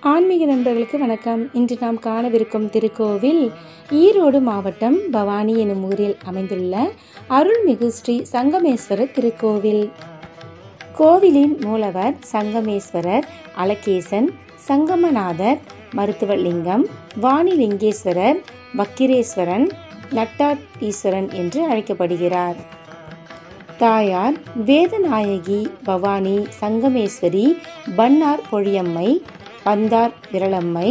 ஆன்மீக நண்பர்களுக்கு வணக்கம். இன்று நாம் காணவிருக்கும் திருக்கோவில் ஈரோடு மாவட்டம் பவானி எனும் ஊரில் அமைந்துள்ள அருள்மிகு ஸ்ரீ சங்கமேஸ்வரர் திருக்கோவில். கோவிலின் மூலவர் சங்கமேஸ்வரர், அலகேசன், சங்கமநாதர், மருத்துவலிங்கம், வாணிலிங்கேஸ்வரர், வக்கிரேஸ்வரன், நட்டாட்டீஸ்வரன் என்று அழைக்கப்படுகிறார். தாயார் வேதநாயகி பவானி சங்கமேஸ்வரி, பன்னார் பொழியம்மை, பந்தார் விரலம்மை,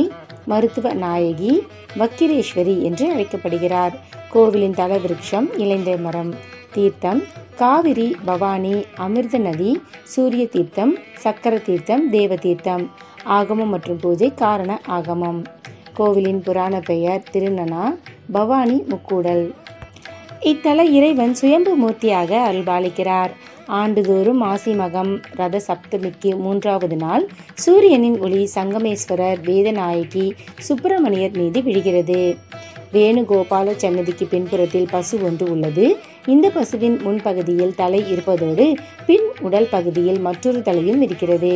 மருத்துவ நாயகி, வக்கிரேஸ்வரி என்று அழைக்கப்படுகிறார். கோவிலின் தல விருட்சம் இலைந்த மரம். தீர்த்தம் காவிரி, பவானி, அமிர்த நதி, சூரிய தீர்த்தம், சக்கர தீர்த்தம், தேவ தீர்த்தம். ஆகமம் மற்றும் பூஜை காரண ஆகமம். கோவிலின் புராண பெயர் திருநனா, பவானி முக்கூடல். இத்தல இறைவன் சுயம்பு மூர்த்தியாக அருள்பாலிக்கிறார். ஆண்டுதோறும் மாசி மகம் ரத சப்தமிக்கு 3வது நாள் சூரியனின் ஒளி சங்கமேஸ்வரர், வேதநாயகி, சுப்பிரமணியர் மீது விழுகிறது. வேணுகோபால சன்னதிக்கு பின்புறத்தில் பசு ஒன்று உள்ளது. இந்த பசுவின் முன்பகுதியில் தலை இருப்பதோடு பின் உடல் பகுதியில் மற்றொரு தலையும் இருக்கிறது.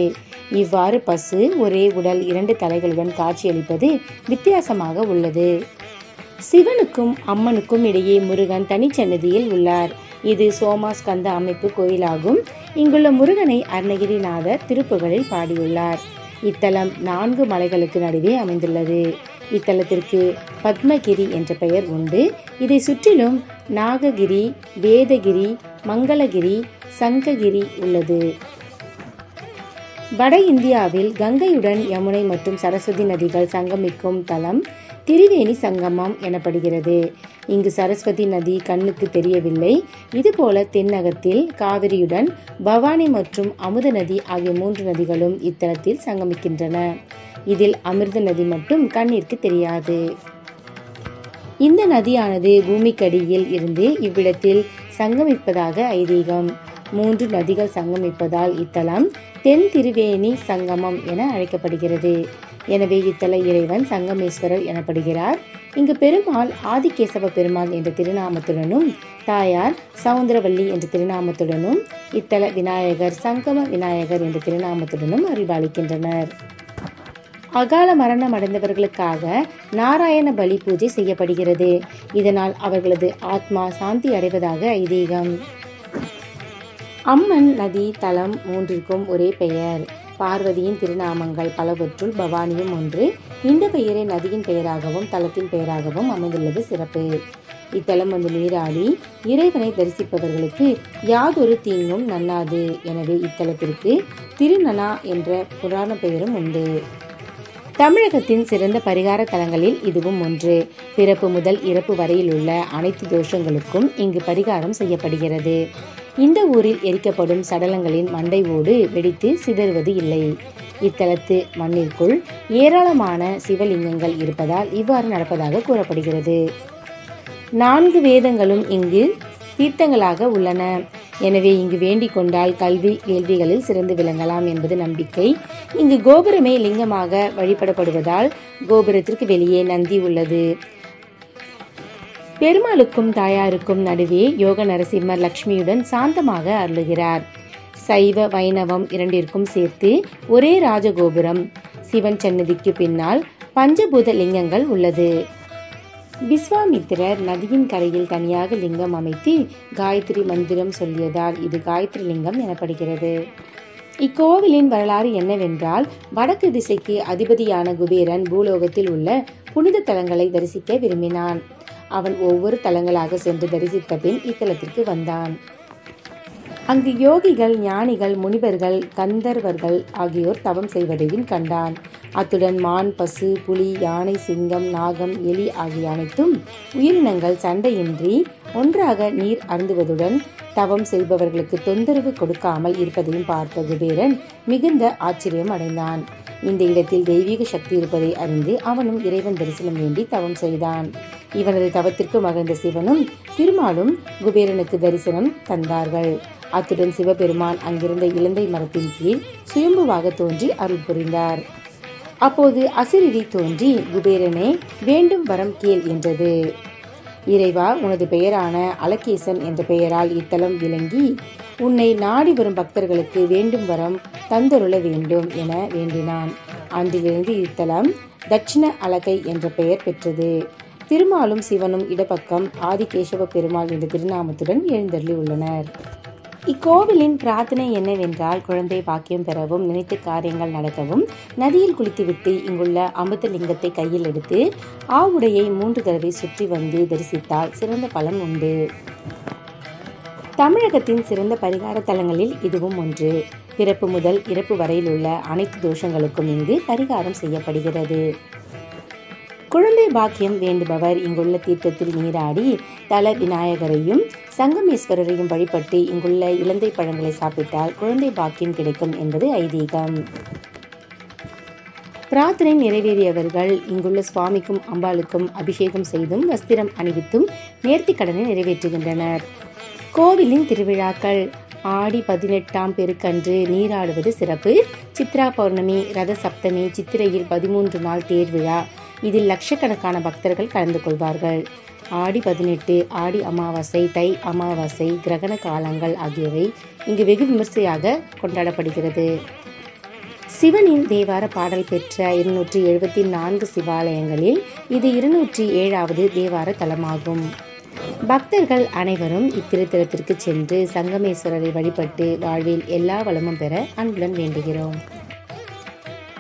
இவ்வாறு பசு ஒரே உடல் 2 தலைகளுடன் காட்சியளிப்பது வித்தியாசமாக உள்ளது. சிவனுக்கும் அம்மனுக்கும் இடையே முருகன் தனிச்சன்னதியில் உள்ளார். இது சோமாஸ்கந்த அமைப்பு கோயிலாகும். இங்குள்ள முருகனை அருணகிரிநாதர் திருப்புகழில் பாடியுள்ளார். இத்தலம் 4 மலைகளுக்கு நடுவே அமைந்துள்ளது. இத்தலத்திற்கு பத்மகிரி என்ற பெயர் உண்டு. இதை சுற்றிலும் நாககிரி, வேதகிரி, மங்களகிரி, சங்ககிரி உள்ளது. வட இந்தியாவில் கங்கையுடன் யமுனை மற்றும் சரஸ்வதி நதிகள் சங்கமிக்கும் தலம் திரிவேணி சங்கமம் எனப்படுகிறது. இங்கு சரஸ்வதி நதி கண்ணுக்கு தெரியவில்லை. இதுபோல தென்னகத்தில் காவிரியுடன் பவானி மற்றும் அமுத நதி ஆகிய 3 நதிகளும் இத்தலத்தில் சங்கமிக்கின்றன. இதில் அமிர்த நதி மட்டும் கண்ணிற்கு தெரியாது. இந்த நதியானது பூமிக்கடியில் இருந்து இவ்விடத்தில் சங்கமிப்பதாக ஐதீகம். 3 நதிகள் சங்கமிப்பதால் இத்தலம் தென் திருவேணி சங்கமம் என அழைக்கப்படுகிறது. எனவே இத்தல இறைவன் சங்கமேஸ்வரர் எனப்படுகிறார். இங்கு பெருமாள் ஆதிகேசவ பெருமாள் என்ற திருநாமத்துடனும், தாயார் சவுந்தரவல்லி என்ற திருநாமத்துடனும், இத்தல விநாயகர் சங்கம விநாயகர் என்ற திருநாமத்துடனும் அருள்பாலிக்கின்றனர். அகால மரணம் அடைந்தவர்களுக்காக நாராயண பலி பூஜை செய்யப்படுகிறது. இதனால் அவர்களது ஆத்மா சாந்தி அடைவதாக ஐதீகம். அம்மன் நதி தலம் 3ற்கும் ஒரே பெயர். பார்வதியின் திருநாமங்கள் பலவற்றுள் பவானியும் ஒன்று. இந்த பெயரை நதியின் பெயராகவும் தலத்தின் பெயராகவும் அமைந்துள்ளது சிறப்பு. இத்தலம் வந்து நீராடி இறைவனை தரிசிப்பவர்களுக்கு யாதொரு தீங்கும் நன்னாது. எனவே இத்தலத்திற்கு திருநனா என்ற புராண பெயரும் உண்டு. தமிழகத்தின் சிறந்த பரிகார தலங்களில் இதுவும் ஒன்று. பிறப்பு முதல் இறப்பு வரையில் உள்ள அனைத்து தோஷங்களுக்கும் இங்கு பரிகாரம் செய்யப்படுகிறது. இந்த ஊரில் எரிக்கப்படும் சடலங்களின் மண்டை ஓடு வெடித்து சிதறுவது இல்லை. இத்தலத்து மண்ணிற்குள் ஏராளமான சிவலிங்கங்கள் இருப்பதால் இவ்வாறு நடப்பதாக கூறப்படுகிறது. 4 வேதங்களும் இங்கு தீர்த்தங்களாக உள்ளன. எனவே இங்கு வேண்டிக் கொண்டால் கல்வி கேள்விகளில் சிறந்து விளங்கலாம் என்பது நம்பிக்கை. இங்கு கோபுரமே லிங்கமாக வழிபடப்படுவதால் கோபுரத்திற்கு வெளியே நந்தி உள்ளது. பெருமாளுக்கும் தாயாருக்கும் நடுவே யோக நரசிம்மர் லட்சுமியுடன் சாந்தமாக அருளுகிறார். சைவ வைணவம் 2ற்கும் சேர்த்து ஒரே ராஜகோபுரம். சிவன் சன்னதிக்கு பின்னால் பஞ்சபூத லிங்கங்கள் உள்ளது. விஸ்வாமித்திரர் நதியின் கரையில் தனியாக லிங்கம் அமைத்து காயத்ரி மந்திரம் சொல்லியதால் இது காயத்ரி லிங்கம் எனப்படுகிறது. இக்கோவிலின் வரலாறு என்னவென்றால், வடக்கு திசைக்கு அதிபதியான குபேரன் பூலோகத்தில் உள்ள புனித தலங்களை தரிசிக்க விரும்பினான். அவன் ஒவ்வொரு தலங்களாக சென்று தரிசித்த பின் இத்தலத்திற்கு வந்தான். அங்கு யோகிகள், ஞானிகள், முனிவர்கள், கந்தர்வர்கள் ஆகியோர் தவம் செய்வதையும் கண்டான். அத்துடன் மான், பசு, புலி, யானை, சிங்கம், நாகம், எலி ஆகிய அனைத்தும் உயிரினங்கள் சண்டையின்றி ஒன்றாக நீர் அருந்துவதுடன் தவம் செய்பவர்களுக்கு தொந்தரவு கொடுக்காமல் இருப்பதையும் பார்த்த குபேரன் மிகுந்த ஆச்சரியம் அடைந்தான். இந்த இடத்தில் தெய்வீக சக்தி இருப்பதை அறிந்து அவனும் இறைவன் தரிசனம் வேண்டி தவம் செய்தான். இவனது தவத்திற்கு மகிழ்ந்த சிவனும் திருமாலும் குபேரனுக்கு தரிசனம் தந்தார்கள். அத்துடன் சிவபெருமான் அங்கிருந்த இலந்தை மரத்தின் கீழ் சுயம்புவாக தோன்றி அருள் புரிந்தார். அப்போது அசிரிடி தோன்றி, குபேரனே, வேண்டும் வரம் கேள் என்றது. இறைவா, உனது பெயரான அலகேசன் என்ற பெயரால் இத்தலம் விளங்கி உன்னை நாடி வரும் பக்தர்களுக்கு வேண்டும் வரம் தந்தருள வேண்டும் என வேண்டினான். ஆண்டிலிருந்து இத்தலம் தட்சிண அலகை என்ற பெயர் பெற்றது. திருமாலும் சிவனும் இடப்பக்கம் ஆதிகேசவ பெருமாள் என்ற திருநாமத்துடன் எழுந்தருளி உள்ளனர். இக்கோவிலின் பிரார்த்தனை என்னவென்றால், குழந்தை பாக்கியம் பெறவும், நினைத்த காரியங்கள் நடக்கவும், நதியில் குளித்துவிட்டு இங்குள்ள அமிர்த லிங்கத்தை கையில் எடுத்து ஆவுடையை 3 தடவை சுற்றி வந்து தரிசித்தால் சிறந்த பலன் உண்டு. தமிழகத்தின் சிறந்த பரிகார தலங்களில் இதுவும் ஒன்று. பிறப்பு முதல் இறப்பு வரையில் உள்ள அனைத்து தோஷங்களுக்கும் இங்கு பரிகாரம் செய்யப்படுகிறது. குழந்தை பாக்கியம் வேண்டுபவர் இங்குள்ள தீர்த்தத்தில் நீராடி தல விநாயகரையும் சங்கமேஸ்வரரையும் வழிபட்டு இங்குள்ள இலந்தை பழங்களை சாப்பிட்டால் குழந்தை பாக்கியம் கிடைக்கும் என்பது ஐதீகம். பிரார்த்தனை நிறைவேறியவர்கள் இங்குள்ள சுவாமிக்கும் அம்பாளுக்கும் அபிஷேகம் செய்தும் வஸ்திரம் அணிவித்தும் நேர்த்தி கடனை நிறைவேற்றுகின்றனர். கோவிலின் திருவிழாக்கள்: ஆடி 18ஆம் பெருக்கன்று நீராடுவது சிறப்பு. சித்ரா பௌர்ணமி, ரத சப்தமி, சித்திரையில் 13 நாள் தேர் விழா. இதில் லட்சக்கணக்கான பக்தர்கள் கலந்து கொள்வார்கள். ஆடி 18, ஆடி அமாவாசை, தை அமாவாசை, கிரகண காலங்கள் ஆகியவை இங்கு வெகு விமர்சையாக கொண்டாடப்படுகிறது. சிவனின் தேவார பாடல் பெற்ற 274 சிவாலயங்களில் இது 207வது தேவார தலமாகும். பக்தர்கள் அனைவரும் இத்திருத்தலத்திற்கு சென்று சங்கமேஸ்வரரை வழிபட்டு வாழ்வில் எல்லா வளமும் பெற அன்புடன் வேண்டுகிறோம்.